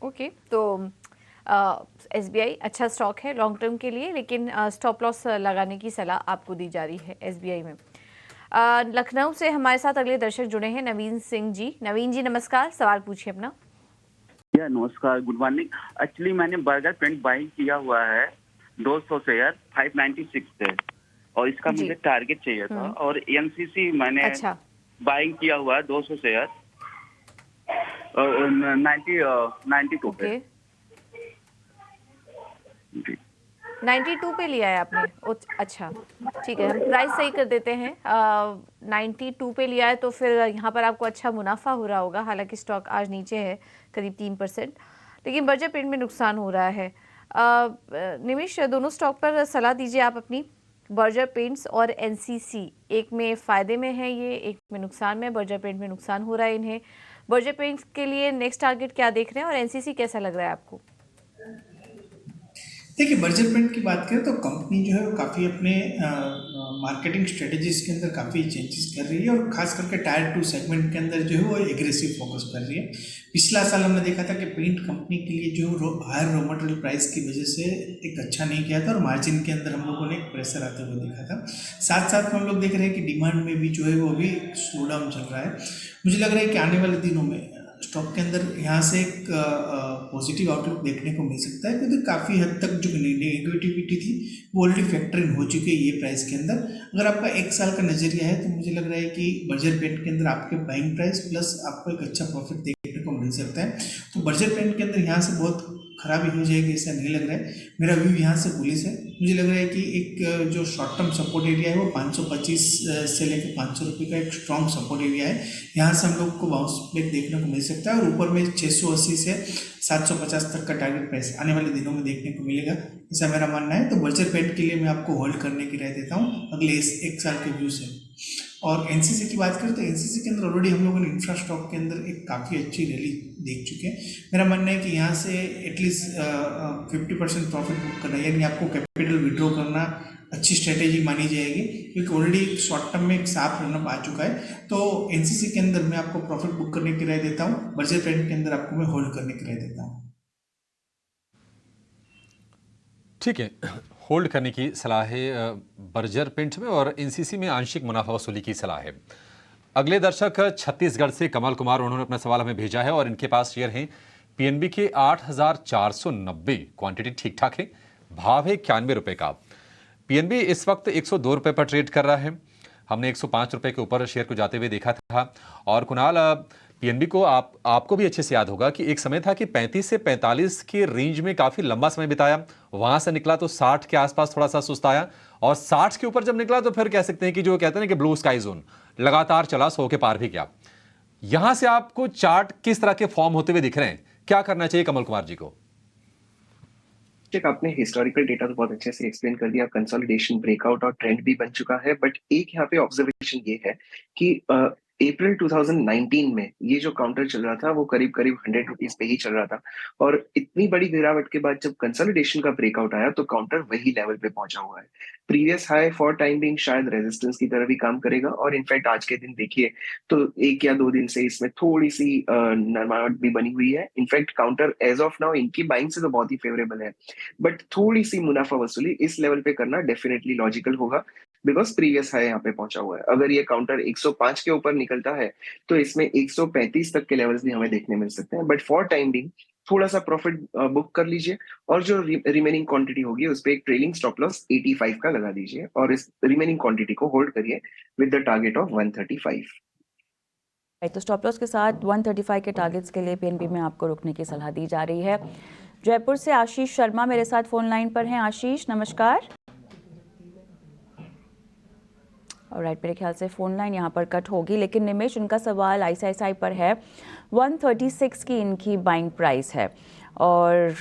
ओके, तो SBI अच्छा स्टॉक है लॉन्ग टर्म के लिए, लेकिन स्टॉप लॉस लगाने की सलाह आपको दी जा रही है SBI में। लखनऊ से हमारे साथ अगले दर्शक जुड़े हैं, नवीन सिंह जी। नवीन जी नमस्कार, सवाल पूछिए अपना।
नमस्कार, गुड मॉर्निंग। एक्चुअली मैंने बर्गर पेंट बाइंग किया हुआ है 200 शेयर 596 से, और इसका मुझे टारगेट चाहिए था। और NCC मैंने बाइंग किया हुआ है 200 शेयर 92 पे।
92 पे लिया है आपने? अच्छा, ठीक है, हम प्राइस सही कर देते हैं। 92 पे लिया है तो फिर यहाँ पर आपको अच्छा मुनाफा हो रहा होगा। हालांकि स्टॉक आज नीचे है करीब 3%, लेकिन बर्जर पेंट में नुकसान हो रहा है। निमिष, दोनों स्टॉक पर सलाह दीजिए आप अपनी। बर्जर पेंट्स और NCC, एक में फ़ायदे में है ये, एक में नुकसान में। बर्जर पेंट में नुकसान हो रहा है इन्हें। बर्जर पेंट्स के लिए नेक्स्ट टारगेट क्या देख रहे हैं और NCC कैसा लग रहा है आपको?
देखिए, बर्जर पेंट की बात करें तो कंपनी जो है वो काफ़ी अपने मार्केटिंग स्ट्रेटजीज के अंदर काफ़ी चेंजेस कर रही है और खास करके टायर 2 सेगमेंट के अंदर जो है वो एग्रेसिव फोकस कर रही है। पिछला साल हमने देखा था कि पेंट कंपनी के लिए जो हायर रॉ मटेरियल प्राइस की वजह से एक अच्छा नहीं किया था और मार्जिन के अंदर हम लोगों ने एक प्रेशर आते हुए देखा था। साथ साथ में हम लोग देख रहे हैं कि डिमांड में भी जो है वो अभी स्लो डाउन चल रहा है। मुझे लग रहा है कि आने वाले दिनों में स्टॉक के अंदर यहाँ से एक पॉजिटिव आउटलुक देखने को मिल सकता है, क्योंकि काफ़ी हद तक जो नेगेटिविटी थी वो ऑलरेडी फैक्टर इन हो चुकी है ये प्राइस के अंदर। अगर आपका 1 साल का नज़रिया है तो मुझे लग रहा है कि बर्जर पेंट के अंदर आपके बाइंग प्राइस प्लस आपको एक अच्छा प्रॉफिट देखने को मिल सकता है। तो बर्जर पेंट के अंदर यहाँ से बहुत खराबी हो जाएगी ऐसा नहीं लग रहा है। मेरा व्यू यहाँ से बुलिश है। मुझे लग रहा है कि एक जो शॉर्ट टर्म सपोर्ट एरिया है वो 525 से लेकर 500 रुपये का एक स्ट्रॉन्ग सपोर्ट एरिया है। यहाँ से हम लोग को बाउंस बैक देखने को मिल सकता है और ऊपर में 680 से 750 तक का टारगेट प्राइस आने वाले दिनों में देखने को मिलेगा, ऐसा मेरा मानना है। तो बर्जर पेंट के लिए मैं आपको होल्ड करने की राय देता हूँ अगले एक साल के व्यू से। और एनसीसी की बात करें तो एनसीसी के अंदर ऑलरेडी हम लोगों ने इंफ्रा स्टॉक के अंदर एक काफ़ी अच्छी रैली देख चुके हैं। मेरा मानना है कि यहाँ से एटलीस्ट 50% प्रॉफिट बुक करना, यानी आपको कैपिटल विड्रॉ करना अच्छी स्ट्रेटेजी मानी जाएगी, क्योंकि ऑलरेडी शॉर्ट टर्म में एक साफ रनअप आ चुका है। तो एनसीसी के अंदर मैं आपको प्रॉफिट बुक करने की राय देता हूँ, बर्जर पेंट के अंदर आपको मैं होल्ड करने की राय देता हूँ।
ठीक है, होल्ड करने की सलाह है बर्जर पेंट में और एनसीसी में आंशिक मुनाफा वसूली की सलाह है। अगले दर्शक छत्तीसगढ़ से कमल कुमार, उन्होंने अपना सवाल हमें भेजा है और इनके पास शेयर हैं पीएनबी के 8,490, क्वांटिटी ठीक ठाक है, भाव है 91 रुपये का। पीएनबी इस वक्त 102 रुपये पर ट्रेड कर रहा है। हमने 105 रुपये के ऊपर शेयर को जाते हुए देखा था। और कुणाल, पीएनबी को आपको भी अच्छे से याद होगा कि एक समय था कि 35 से 45 के रेंज में काफी लंबा समय बिताया, वहां से निकला तो 60 के आसपास थोड़ा सा सुस्ताया और 60 के ऊपर जब निकला तो फिर कह सकते हैं कि जो कहते हैं कि ब्लू स्काई जोन, लगातार चला, 100 के पार भी गया। यहां से आपको चार्ट किस तरह के फॉर्म होते हुए दिख रहे हैं, क्या करना चाहिए कमल कुमार जी को?
आपने हिस्टोरिकल डेटा तो बहुत अच्छे से एक्सप्लेन कर दिया, कंसोलिडेशन, ब्रेकआउट और ट्रेंड भी बन चुका है। बट एक यहाँ पे ऑब्जर्वेशन ये है कि अप्रैल 2019 में ये जो काउंटर चल रहा था वो करीब करीब 100 रुपीज पे ही चल रहा था, और इतनी बड़ी गिरावट के बाद जब कंसोलिडेशन का ब्रेकआउट आया तो काउंटर वही लेवल पे पहुंचा हुआ है। Previous high for time being शायद रेजिस्टेंस की तरह भी काम करेगा, और इनफैक्ट आज के दिन देखिए तो 1 या 2 दिन से इसमें थोड़ी सी नरमाहट भी बनी हुई है। In fact counter as of now इनकी बाइंग से तो बहुत ही फेवरेबल है, बट थोड़ी सी मुनाफा वसूली इस लेवल पे करना डेफिनेटली लॉजिकल होगा, बिकॉज प्रीवियस हाई यहाँ पे पहुंचा हुआ है। अगर ये काउंटर 105 के ऊपर निकलता है तो इसमें 135 तक के लेवल्स भी हमें देखने मिल सकते हैं। बट फॉर टाइम बिंग थोड़ा सा प्रॉफिट बुक कर लीजिए और जो रिमेनिंग क्वांटिटी होगी उस पर एक ट्रेलिंग स्टॉप लॉस 85 का लगा दीजिए और इस रिमेनिंग क्वांटिटी को होल्ड करिए विद द टारगेट ऑफ 135।
तो स्टॉप लॉस के साथ 135 के टारगेट्स के लिए पीएनबी में आपको रुकने की सलाह दी जा रही है। जयपुर से आशीष शर्मा मेरे साथ फोन लाइन पर हैं। आशीष नमस्कार। ऑलराइट, मेरे ख्याल से फ़ोन लाइन यहाँ पर कट होगी, लेकिन निमेश, उनका सवाल आईसीआईसीआई पर है। 136 की इनकी बाइंग प्राइस है और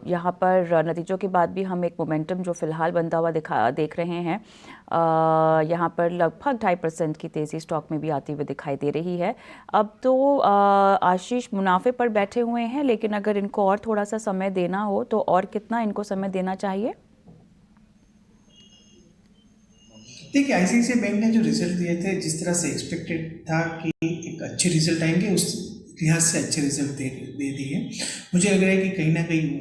यहाँ पर नतीजों के बाद भी हम एक मोमेंटम जो फ़िलहाल बनता हुआ देख रहे हैं। यहाँ पर लगभग 2.5% की तेज़ी स्टॉक में भी आती हुई दिखाई दे रही है। अब तो आशीष मुनाफे पर बैठे हुए हैं, लेकिन अगर इनको और थोड़ा सा समय देना हो तो और कितना इनको समय देना चाहिए?
देखिए, आईसीआईसीआई बैंक ने जो रिजल्ट दिए थे, जिस तरह से एक्सपेक्टेड था कि एक अच्छे रिजल्ट आएंगे, उस लिहाज से अच्छे रिजल्ट दे दिए। मुझे लग रहा है कि कहीं ना कहीं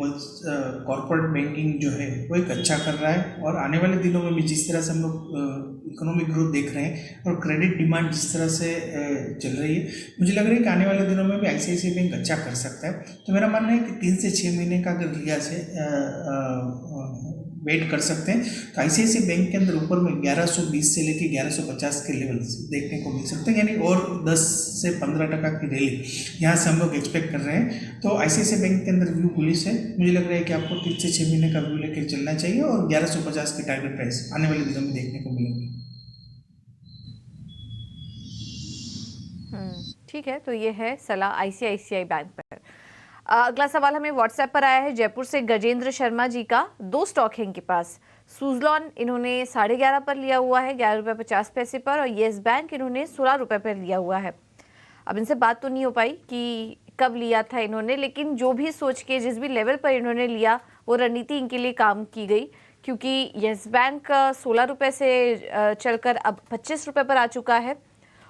कॉर्पोरेट बैंकिंग जो है वो एक अच्छा कर रहा है, और आने वाले दिनों में भी जिस तरह से हम लोग इकोनॉमिक ग्रोथ देख रहे हैं और क्रेडिट डिमांड जिस तरह से चल रही है, मुझे लग रहा है कि आने वाले दिनों में भी आईसीआईसीआई बैंक अच्छा कर सकता है। तो मेरा मानना है कि 3 से 6 महीने का अगर लिहाज से वेट कर सकते हैं तो आईसीआईसीआई बैंक के अंदर ऊपर में 1120 से लेके 1150 के लेवल्स देखने को मिल सकते हैं, यानी और 10 से 15% की रैली यहाँ से हम लोग एक्सपेक्ट कर रहे हैं। तो आईसीआईसीआई बैंक के अंदर व्यू बुलिश है। मुझे लग रहा है कि आपको 3 से 6 महीने का व्यू लेकर चलना चाहिए और 1150 के टारगेट प्राइस आने वाले दिनों में देखने को मिलेंगे।
ठीक है, तो ये है सलाह आईसीआईसीआई बैंक पर। अगला सवाल हमें व्हाट्सएप पर आया है जयपुर से गजेंद्र शर्मा जी का। 2 स्टॉक है इनके पास। सुजलॉन इन्होंने 11.5 पर लिया हुआ है, 11.50 पर, और येस बैंक इन्होंने 16 रुपये पर लिया हुआ है। अब इनसे बात तो नहीं हो पाई कि कब लिया था इन्होंने, लेकिन जो भी सोच के जिस भी लेवल पर इन्होंने लिया वो रणनीति इनके लिए काम की गई, क्योंकि येस बैंक 16 रुपये से चलकर अब 25 रुपये पर आ चुका है,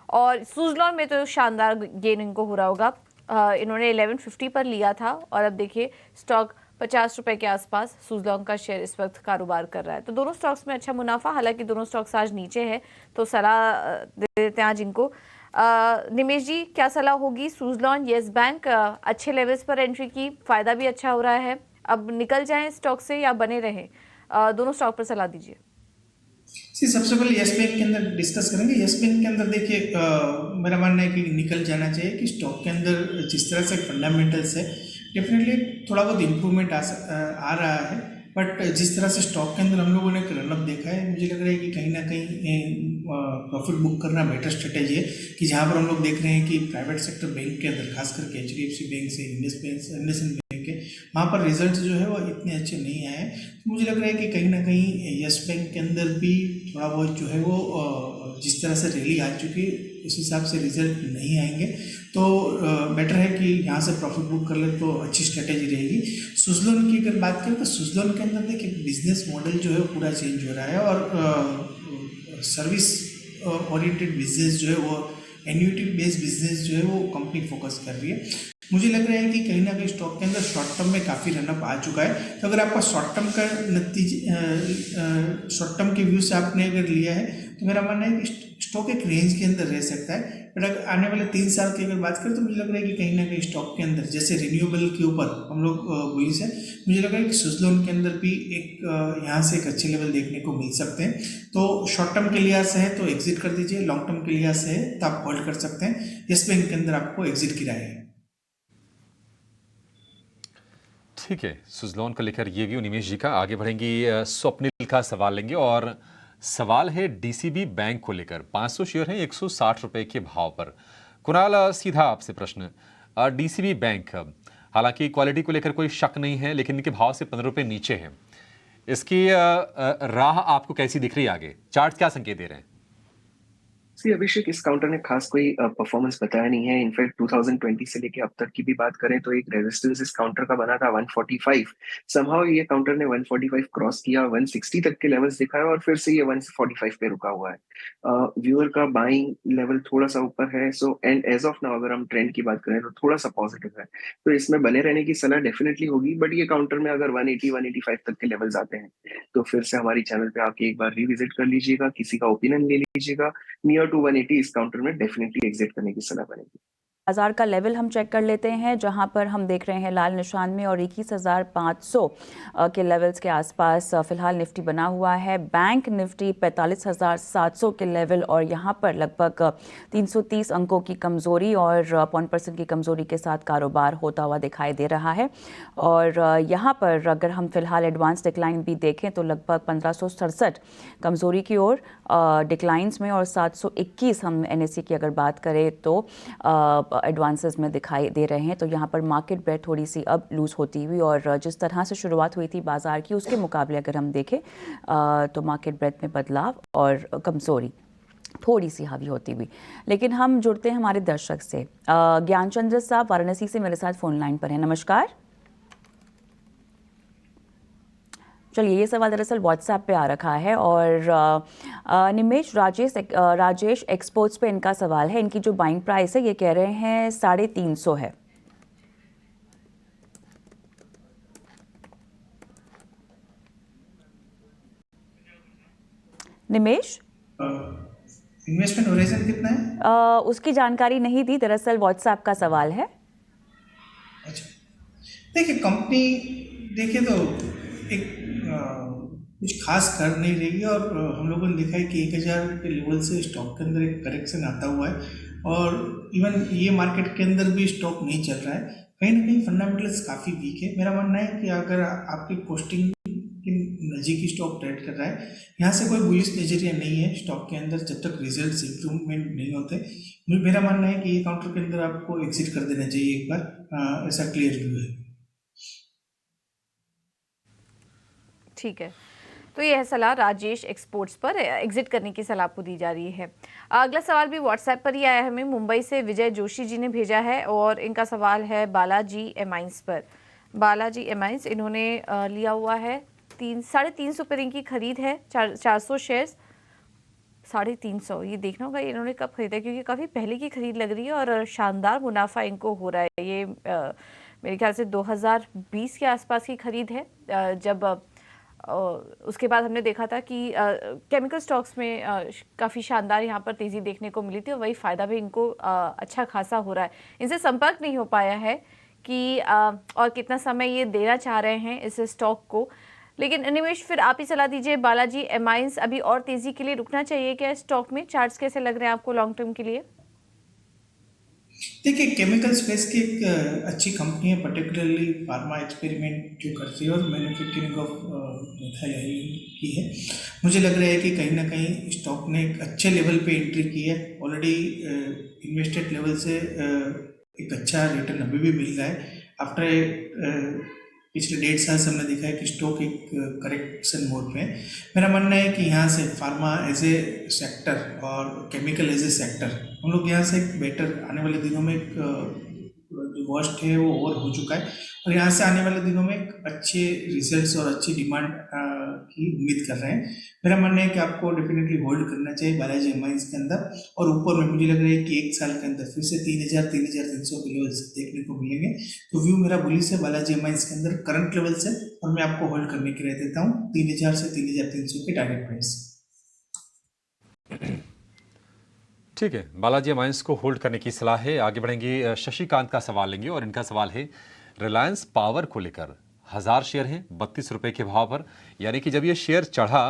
और सुजलॉन में तो शानदार गेन इनको हो रहा होगा। इन्होंने 1150 पर लिया था और अब देखिए स्टॉक 50 रुपये के आसपास सुजलॉन का शेयर इस वक्त कारोबार कर रहा है। तो दोनों स्टॉक्स में अच्छा मुनाफा, हालांकि दोनों स्टॉक्स आज नीचे है, तो सलाह दे देते हैं आज इनको। निमेश जी, क्या सलाह होगी? सुजलॉन, येस बैंक अच्छे लेवल्स पर एंट्री की, फ़ायदा भी अच्छा हो रहा है, अब निकल जाएं स्टॉक से या बने रहें? दोनों स्टॉक पर सलाह दीजिए।
सबसे पहले येस बैंक के अंदर डिस्कस करेंगे। येस बैंक के अंदर देखिए, मेरा मानना है कि निकल जाना चाहिए कि स्टॉक के अंदर जिस तरह से फंडामेंटल्स है, डेफिनेटली थोड़ा बहुत इम्प्रूवमेंट आ रहा है, बट जिस तरह से स्टॉक के अंदर हम लोगों ने एक रनअप देखा है, मुझे लग रहा है कि कहीं ना कहीं प्रॉफिट बुक करना बेटर स्ट्रेटेजी है। कि जहाँ पर हम लोग देख रहे हैं कि प्राइवेट सेक्टर बैंक के अंदर, खास करके HDFC बैंक से, इंडसइंड बैंक के, वहाँ पर रिजल्ट जो है वो इतने अच्छे नहीं आए। तो मुझे लग रहा है कि कहीं ना कहीं यस बैंक के अंदर भी थोड़ा बहुत जो है वो जिस तरह से रैली आ चुकी है उस हिसाब से रिजल्ट नहीं आएंगे, तो बेटर है कि यहाँ से प्रॉफिट बुक कर ले तो अच्छी स्ट्रेटेजी रहेगी। सुज़लोन की अगर बात करें तो सुज़लोन के अंदर देखिए बिजनेस मॉडल जो है वो पूरा चेंज हो रहा है, और सर्विस ओरिएंटेड बिजनेस जो है वो एन्यूटी बेस्ड बिजनेस जो है वो कंपनी फोकस कर रही है। मुझे लग रहा है कि कहीं ना कहीं स्टॉक के अंदर शॉर्ट टर्म में काफ़ी रनअप आ चुका है, तो अगर आपका शॉर्ट टर्म का नतीजे शॉर्ट टर्म के व्यू से आपने अगर लिया है तो मेरा मानना है कि स्टॉक एक रेंज के अंदर रह सकता है। बट अगर आने वाले 3 साल की अगर बात करें तो मुझे लग रहा है कि कहीं ना कहीं स्टॉक के अंदर जैसे रिन्यूएबल के ऊपर हम लोग बुलिश है, मुझे लग रहा है कि सुज़लोन के अंदर भी एक यहाँ से एक अच्छे लेवल देखने को मिल सकते हैं। तो शॉर्ट टर्म के लिहाज से है तो एग्जिट कर दीजिए, लॉन्ग टर्म के लिहाज से है तो आप होल्ड कर सकते हैं। येस बैंक के अंदर आपको एग्जिट की राय है।
ठीक है, सुज़लोन को लेकर ये व्यू निमेश जी का। आगे बढ़ेंगी, स्वप्निल का सवाल लेंगे, और सवाल है डीसीबी बैंक को लेकर। 500 शेयर हैं 160 रुपए के भाव पर। कुणाल, सीधा आपसे प्रश्न, डीसीबी बैंक, हालांकि क्वालिटी को लेकर कोई शक नहीं है, लेकिन इनके भाव से 15 रुपए नीचे हैं। इसकी राह आपको कैसी दिख रही है आगे? चार्ट क्या संकेत दे रहे हैं?
अभिषेक, इस काउंटर ने खास कोई परफॉर्मेंस बताया नहीं है। इनफैक्ट 2020 से लेके अब तक की भी बात करें तो एक रेजिस्टेंस इस काउंटर का बना था 145। समहाउ ये काउंटर ने 145 क्रॉस किया, 160 तक के लेवल्स दिखाए और फिर से ये 145 पे रुका हुआ है। व्यूअर का बाइंग लेवल थोड़ा सा ऊपर है, so and as of now अगर हम ट्रेंड की बात करें तो थोड़ा सा पॉजिटिव है, तो इसमें बने रहने की सलाह डेफिनेटली होगी। बट ये काउंटर में अगर 180 185 तक के लेवल्स आते हैं तो फिर से हमारी चैनल पे आके एक बार रिविजिट कर लीजिएगा, किसी का ओपिनियन ले लीजिएगा। नियर टू 180 इस काउंटर में डेफिनेटली एग्जिट करने की सलाह बनेगी।
बाजार का लेवल हम चेक कर लेते हैं, जहां पर हम देख रहे हैं लाल निशान में, और 21,500 के लेवल्स के आसपास फिलहाल निफ्टी बना हुआ है। बैंक निफ्टी 45,700 के लेवल, और यहां पर लगभग 330 अंकों की कमज़ोरी और 0.1% की कमज़ोरी के साथ कारोबार होता हुआ दिखाई दे रहा है। और यहां पर अगर हम फिलहाल एडवांस डिक्लाइन भी देखें तो लगभग 1567 कमज़ोरी की ओर डिक्लाइंस में, और 721 हम NSE की अगर बात करें तो एडवांसेस में दिखाई दे रहे हैं। तो यहाँ पर मार्केट ब्रेथ थोड़ी सी अब लूज़ होती हुई, और जिस तरह से शुरुआत हुई थी बाजार की उसके मुकाबले अगर हम देखें तो मार्केट ब्रेथ में बदलाव और कमज़ोरी थोड़ी सी हावी होती हुई। लेकिन हम जुड़ते हैं हमारे दर्शक से। ज्ञानचंद्र साहब वाराणसी से मेरे साथ फ़ोन लाइन पर हैं। नमस्कार। चलिए, ये सवाल दरअसल व्हाट्सएप पे आ रखा है, और निमेश राजेश एक्सपोर्ट्स पे इनका सवाल है। इनकी जो बाइंग प्राइस है ये कह रहे हैं 350 है।
निमेश, इन्वेस्टमेंट होराइजन कितना है?
उसकी जानकारी नहीं दी, दरअसल व्हाट्सएप का सवाल है।
अच्छा, देखिए कंपनी देखिए तो एक कुछ खास कर नहीं रही है, और हम लोगों ने देखा है कि 1000 के लेवल से स्टॉक के अंदर एक करेक्शन आता हुआ है, और इवन ये मार्केट के अंदर भी स्टॉक नहीं चल रहा है। कहीं ना कहीं फंडामेंटल्स काफ़ी वीक है। मेरा मानना है कि अगर आपकी पोस्टिंग के नज़दीक ही स्टॉक ट्रेड कर रहा है, यहाँ से कोई बुलिश नजरिया नहीं है स्टॉक के अंदर जब तक रिजल्ट्स इंप्रूवमेंट नहीं होते। मेरा मानना है कि ये काउंटर के अंदर आपको एग्जिट कर देना चाहिए एक बार, ऐसा क्लियर व्यू है।
ठीक है, तो यह सलाह राजेश एक्सपोर्ट्स पर एग्जिट करने की सलाह आपको दी जा रही है। अगला सवाल भी व्हाट्सएप पर ही आया है, हमें मुंबई से विजय जोशी जी ने भेजा है, और इनका सवाल है बालाजी एमाइंस पर। बालाजी एमाइंस इन्होंने लिया हुआ है 350 रुपये इनकी खरीद है, 400 शेयर्स 350। ये देखना होगा इन्होंने कब खरीदा, क्योंकि काफ़ी पहले की खरीद लग रही है और शानदार मुनाफा इनको हो रहा है। ये मेरे ख्याल से 2020 के आसपास की खरीद है, जब उसके बाद हमने देखा था कि केमिकल स्टॉक्स में काफ़ी शानदार यहाँ पर तेज़ी देखने को मिली थी, और वही फ़ायदा भी इनको अच्छा खासा हो रहा है। इनसे संपर्क नहीं हो पाया है कि और कितना समय ये देना चाह रहे हैं इस स्टॉक को। लेकिन निमेश, फिर आप ही सलाह दीजिए, बालाजी एमाइंस अभी और तेज़ी के लिए रुकना चाहिए क्या स्टॉक में? चार्ट्स कैसे लग रहे हैं आपको लॉन्ग टर्म के लिए?
देखिए, केमिकल स्पेस की एक अच्छी कंपनी है, पर्टिकुलरली फार्मा एक्सपेरिमेंट जो करती है और मैन्युफैक्चरिंग ऑफ मिथाइल की है। मुझे लग रहा है कि कहीं ना कहीं स्टॉक ने एक अच्छे लेवल पे एंट्री की है। ऑलरेडी इन्वेस्टेड लेवल से एक अच्छा रिटर्न अभी भी मिल रहा है। आफ्टर पिछले 1.5 साल से हमने देखा है कि स्टॉक एक करेक्शन मोड में है। मेरा मानना है कि यहाँ से फार्मा एज ए सेक्टर और केमिकल एज ए सेक्टर हम लोग यहाँ से एक बेटर आने वाले दिनों में एक जो वर्स्ट है वो ओवर हो चुका है और यहाँ से आने वाले दिनों में एक अच्छे रिजल्ट्स और अच्छी डिमांड की उम्मीद कर रहे हैं। मेरा मानना है कि आपको डेफिनेटली होल्ड करना चाहिए बालाजी एमाइंस के अंदर और ऊपर में मुझे लग रहा है कि 1 साल के अंदर फिर से 3,300 के लेवल्स देखने को मिलेंगे। तो व्यू मेरा बुलिश है बालाजी एमाइंस के अंदर करंट लेवल से और मैं आपको होल्ड करने के लिए देता हूँ 3,000 से 3,300 के टारगेट प्राइस।
ठीक है, बालाजी एमाइंस को होल्ड करने की सलाह है। आगे बढ़ेंगे, शशिकांत का सवाल लेंगे और इनका सवाल है रिलायंस पावर को लेकर। 1000 शेयर हैं 32 रुपए के भाव पर, यानी कि जब ये शेयर चढ़ा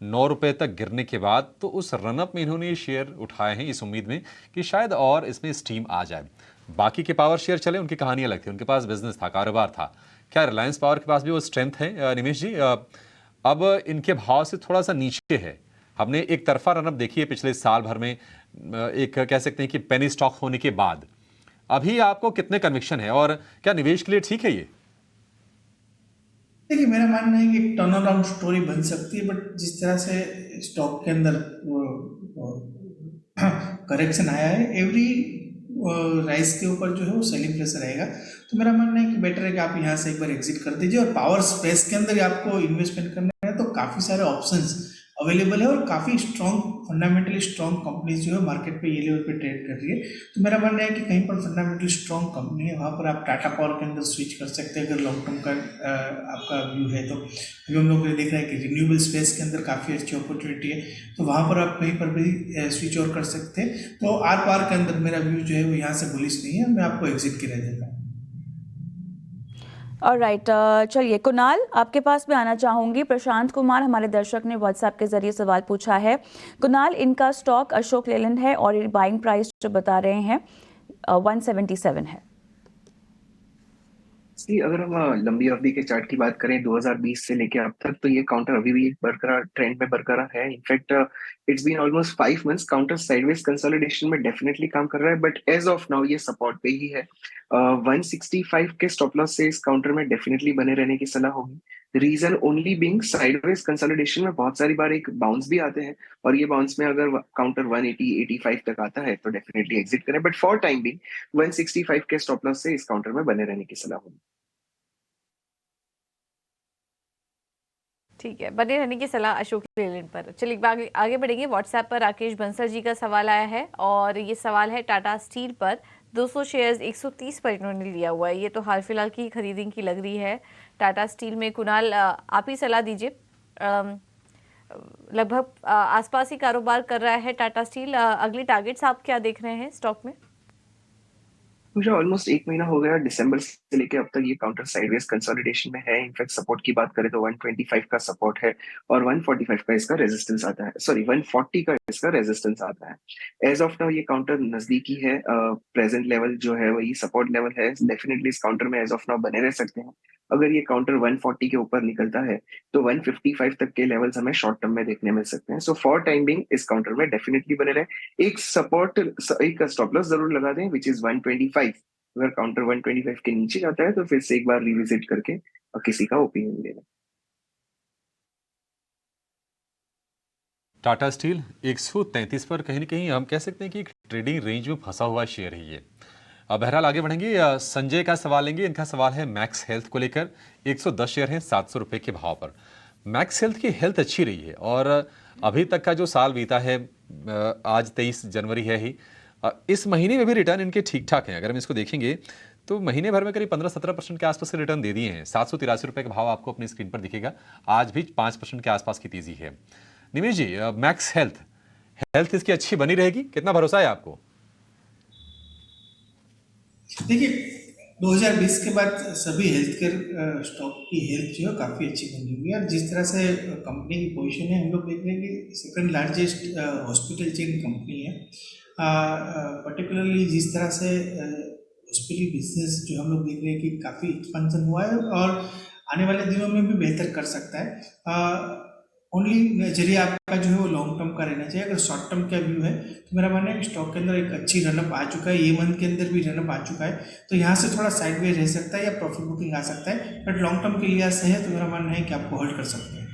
9 रुपए तक गिरने के बाद तो उस रनअप में इन्होंने ये शेयर उठाए हैं इस उम्मीद में कि शायद और इसमें स्टीम आ जाए। बाकी के पावर शेयर चले, उनकी कहानी अलग थी, उनके पास बिजनेस था, कारोबार था। क्या रिलायंस पावर के पास भी वो स्ट्रेंथ है निमेश जी? अब इनके भाव से थोड़ा सा नीचे है। हमने एक तरफा रनअप देखी है पिछले साल भर में, एक कह सकते हैं कि पेनी स्टॉक होने के बाद। अभी आपको कितने कन्विक्शन है और क्या निवेश के लिए ठीक है ये?
देखिए, मेरा मानना है कि एक टर्न अराउंड स्टोरी बन सकती है, बट जिस तरह से स्टॉक के अंदर करेक्शन आया है, एवरी राइस के ऊपर जो है वो सेलिंग प्रेशर आएगा। तो मेरा मानना है कि बेटर है कि आप यहाँ से एक बार एग्जिट कर दीजिए और पावर स्पेस के अंदर आपको इन्वेस्टमेंट करना है तो काफ़ी सारे ऑप्शंस अवेलेबल है और काफ़ी स्ट्रॉन्ग फंडामेंटली स्ट्रॉन्ग कंपनीज जो है मार्केट पे ये लेवल पे ट्रेड कर रही है। तो मेरा मानना है कि कहीं पर फंडामेंटली स्ट्रॉन्ग कंपनी है वहाँ पर आप टाटा पावर के अंदर स्विच कर सकते हैं अगर लॉन्ग टर्म का आपका व्यू है तो। अभी हम लोग देख रहे हैं कि रिन्यूएबल स्पेस के अंदर काफ़ी अच्छी अपॉर्चुनिटी है, तो वहाँ पर आप कहीं पर भी स्विच और कर सकते हैं। तो आर पार के अंदर मेरा व्यू जो है वो यहाँ से बुलिश नहीं है, मैं आपको एग्जिट की राय देता हूँ।
ऑलराइट, चलिए कुणाल, आपके पास भी आना चाहूँगी। प्रशांत कुमार हमारे दर्शक ने व्हाट्सएप के जरिए सवाल पूछा है। कुणाल, इनका स्टॉक अशोक लेलैंड है और ये बाइंग प्राइस जो बता रहे हैं 177 है।
अगर हम लंबी अवधि के चार्ट की बात करें 2020 से लेके अब तक, तो ये काउंटर अभी भी बरकरार ट्रेंड में बरकरार है। In fact it's been almost 5 months counter sideways consolidation में डेफिनेटली काम कर रहा है, बट एज ऑफ नाउ ये सपोर्ट पे ही है। 165 के स्टॉप लॉस से इस काउंटर में डेफिनेटली बने रहने की सलाह होगी। Reason only being sideways consolidation में बहुत सारी बार एक बाउंस भी आते हैं और ये बाउंस में अगर काउंटर 180-85 तक आता है तो डेफिनेटली एग्जिट करें, बट फॉर टाइम बीइंग 165 के स्टॉप लॉस से इस काउंटर में बने रहने की सलाह होगी।
ठीक है, बने रहने की सलाह अशोक लेलैंड पर। चलिए आगे बढ़ेंगे। व्हाट्सएप पर राकेश बंसल जी का सवाल आया है और ये सवाल है टाटा स्टील पर। 200 शेयर्स 130 पर इन्होंने लिया हुआ है। ये तो हाल फिलहाल की खरीदी की लग रही है टाटा स्टील में। कुणाल, आप ही सलाह दीजिए। लगभग आसपास ही कारोबार कर रहा है टाटा स्टील। अगली टारगेट्स आप क्या देख रहे हैं स्टॉक में?
मुझे ऑलमोस्ट 1 महीना हो गया, दिसंबर से लेके अब तक ये काउंटर साइडवेज कंसोलिडेशन में है। इनफैक्ट सपोर्ट की बात करें तो 125 का सपोर्ट है और 145 का इसका रेजिस्टेंस आता है, सॉरी 140 का इसका रेजिस्टेंस आता है। एज ऑफ नाउ ये काउंटर नजदीकी है, प्रेजेंट लेवल जो है वही सपोर्ट लेवल है। डेफिनेटली इस काउंटर में एज ऑफ नाउ बने रह सकते हैं। अगर ये काउंटर 140 के ऊपर निकलता है तो 155 तक के लेवल्स हमें शॉर्ट टर्म में देखने मिल सकते हैं। सो फॉर टाइम बिंग इस काउंटर में डेफिनेटली बने रहे। एक सपोर्ट, एक स्टॉप लॉस जरूर लगा दें विच इज 125। अगर काउंटर 125 के नीचे जाता है तो फिर से एक बार रिविजिट करके किसी का ओपिनियन लेना।
टाटा स्टील 133 पर कहीं ना कहीं हम कह सकते हैं कि ट्रेडिंग रेंज में फंसा हुआ शेयर है ये। बहरहाल आगे बढ़ेंगे, संजय का सवाल लेंगे। इनका सवाल है मैक्स हेल्थ को लेकर। 110 शेयर हैं 700 रुपये के भाव पर। मैक्स हेल्थ की हेल्थ अच्छी रही है और अभी तक का जो साल बीता है, आज 23 जनवरी है ही, इस महीने में भी रिटर्न इनके ठीक ठाक हैं। अगर हम इसको देखेंगे तो महीने भर में करीब 15-17% के आसपास के रिटर्न दे दिए हैं। 783 रुपये का भाव आपको अपनी स्क्रीन पर दिखेगा। आज भी 5% के आसपास की तेजी है। निमेश जी, मैक्स हेल्थ इसकी अच्छी बनी रहेगी, कितना भरोसा है आपको?
देखिए, 2020 के बाद सभी हेल्थ केयर स्टॉक की हेल्थ जो है काफ़ी अच्छी बनी हुई है और जिस तरह से कंपनी की पोजीशन है, हम लोग देख रहे हैं कि second largest hospital chain company है। पर्टिकुलरली जिस तरह से हॉस्पिटल बिजनेस जो हम लोग देख रहे हैं कि काफ़ी एक्सपेंशन हुआ है और आने वाले दिनों में भी बेहतर कर सकता है। ओनली नजरिया आपका जो है वो लॉन्ग टर्म का रहना चाहिए। अगर शॉर्ट टर्म का व्यू है तो मेरा मानना है कि स्टॉक के अंदर एक अच्छी रनअप आ चुका है, ये मंथ के अंदर भी रनअप आ चुका है, तो यहाँ से थोड़ा साइडवेज रह सकता है या प्रॉफिट बुकिंग आ सकता है, बट लॉन्ग टर्म के लिए से है तो मेरा मानना है कि आपको होल्ड कर सकते हैं।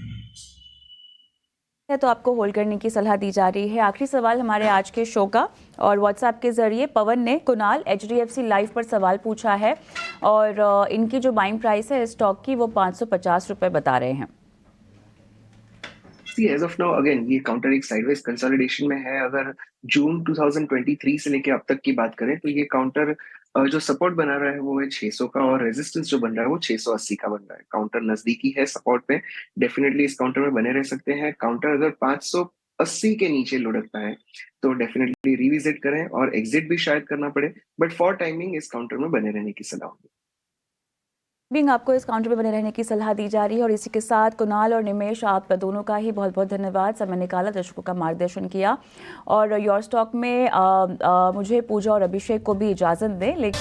तो आपको होल्ड करने की सलाह दी जा रही है। आखिरी सवाल हमारे आज के शो का, और व्हाट्सएप के जरिए पवन ने कुणाल HDFC लाइफ पर सवाल पूछा है और इनकी जो बाइंग प्राइस है स्टॉक की वो 550 रुपये बता रहे हैं।
एज ऑफ नाउ अगेन ये काउंटर एक साइडवेज कंसोलिडेशन में है। अगर जून 2023 से लेके अब तक की बात करें तो ये काउंटर जो सपोर्ट बना रहा है वो है 600 का, और रेजिस्टेंस जो बन रहा है वो 680 का बन रहा है। काउंटर नजदीकी है सपोर्ट पे, डेफिनेटली इस काउंटर में बने रह सकते हैं। काउंटर अगर 580 के नीचे लुढ़कता है तो डेफिनेटली रिविजिट करें और एग्जिट भी शायद करना पड़े, बट फॉर टाइमिंग इस काउंटर में बने रहने की सलाह होगी।
आपको इस काउंटर में बने रहने की सलाह दी जा रही है। और इसी के साथ कुणाल और निमेश, आप दोनों का ही बहुत बहुत धन्यवाद, समय निकाला, दर्शकों का मार्गदर्शन किया। और योर स्टॉक में मुझे पूजा और अभिषेक को भी इजाज़त दें, लेकिन